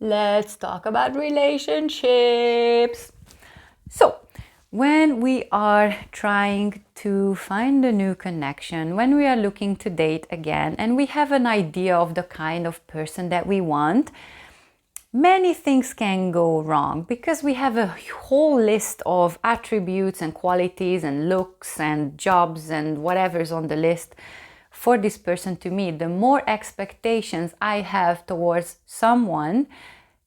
Let's talk about relationships. So, when we are trying to find a new connection, when we are looking to date again, and we have an idea of the kind of person that we want, many things can go wrong because we have a whole list of attributes and qualities and looks and jobs and whatever's on the list for this person to meet. The more expectations I have towards someone,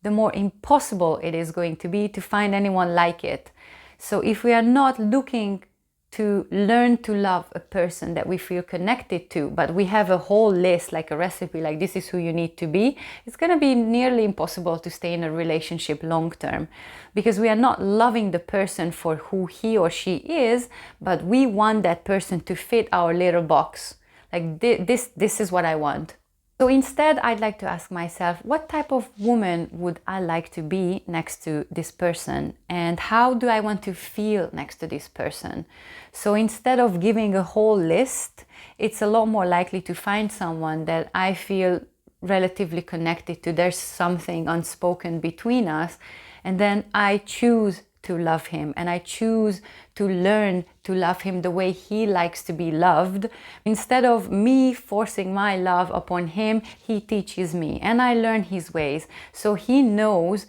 the more impossible it is going to be to find anyone like it. So if we are not looking to learn to love a person that we feel connected to, but we have a whole list, like a recipe, like this is who you need to be, it's going to be nearly impossible to stay in a relationship long term, because we are not loving the person for who he or she is, but we want that person to fit our little box. Like this is what I want. So instead, I'd like to ask myself, what type of woman would I like to be next to this person? And how do I want to feel next to this person? So instead of giving a whole list, it's a lot more likely to find someone that I feel relatively connected to. There's something unspoken between us. And then I choose to love him, and I choose to learn to love him the way he likes to be loved. Instead of me forcing my love upon him, he teaches me and I learn his ways. So he knows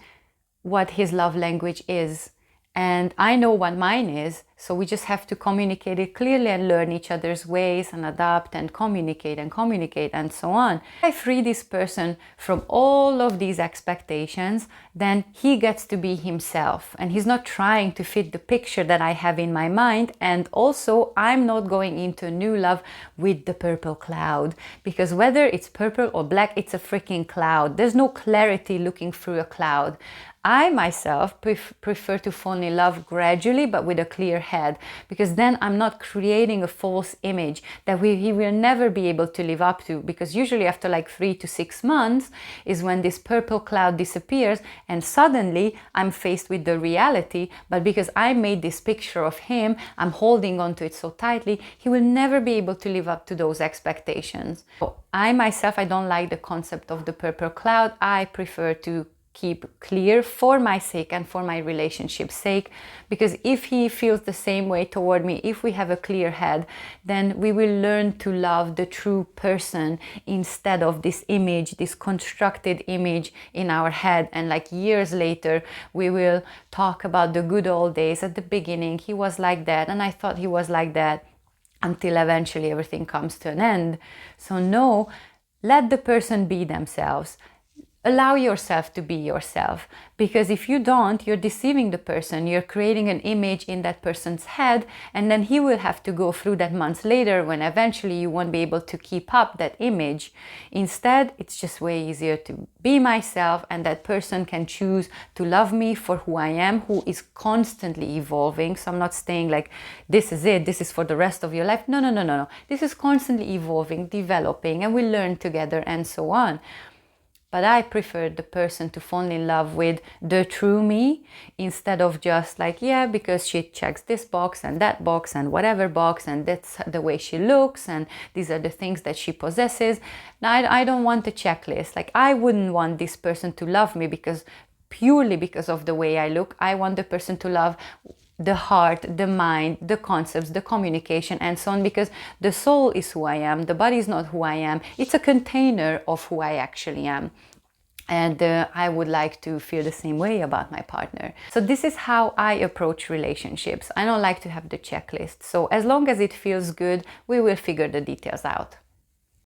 what his love language is, and I know what mine is. So we just have to communicate it clearly and learn each other's ways and adapt and communicate and so on. If I free this person from all of these expectations, then he gets to be himself and he's not trying to fit the picture that I have in my mind. And also, I'm not going into a new love with the purple cloud, because whether it's purple or black, it's a freaking cloud. There's no clarity looking through a cloud. I myself prefer to fall in love gradually, but with a clear head, because then I'm not creating a false image that he will never be able to live up to, because usually after like 3 to 6 months is when this purple cloud disappears and suddenly I'm faced with the reality. But because I made this picture of him, I'm holding on to it so tightly, he will never be able to live up to those expectations. So I myself, I don't like the concept of the purple cloud. I prefer to keep clear for my sake and for my relationship's sake, because if he feels the same way toward me, if we have a clear head, then we will learn to love the true person instead of this image, this constructed image in our head. And like years later, we will talk about the good old days. At the beginning, he was like that and I thought he was like that, until eventually everything comes to an end. So no, let the person be themselves. Allow yourself to be yourself, because if you don't, you're deceiving the person. You're creating an image in that person's head, and then he will have to go through that months later when eventually you won't be able to keep up that image. Instead, it's just way easier to be myself, and that person can choose to love me for who I am, who is constantly evolving. So I'm not staying like, this is it, this is for the rest of your life. No. This is constantly evolving, developing, and we learn together and so on. But I prefer the person to fall in love with the true me, instead of just like, yeah, because she checks this box and that box and whatever box, and that's the way she looks and these are the things that she possesses. Now, I don't want a checklist. Like, I wouldn't want this person to love me purely because of the way I look. I want the person to love the heart, the mind, the concepts, the communication, and so on, because the soul is who I am, the body is not who I am. It's a container of who I actually am. And I would like to feel the same way about my partner. So this is how I approach relationships. I don't like to have the checklist. So as long as it feels good, we will figure the details out.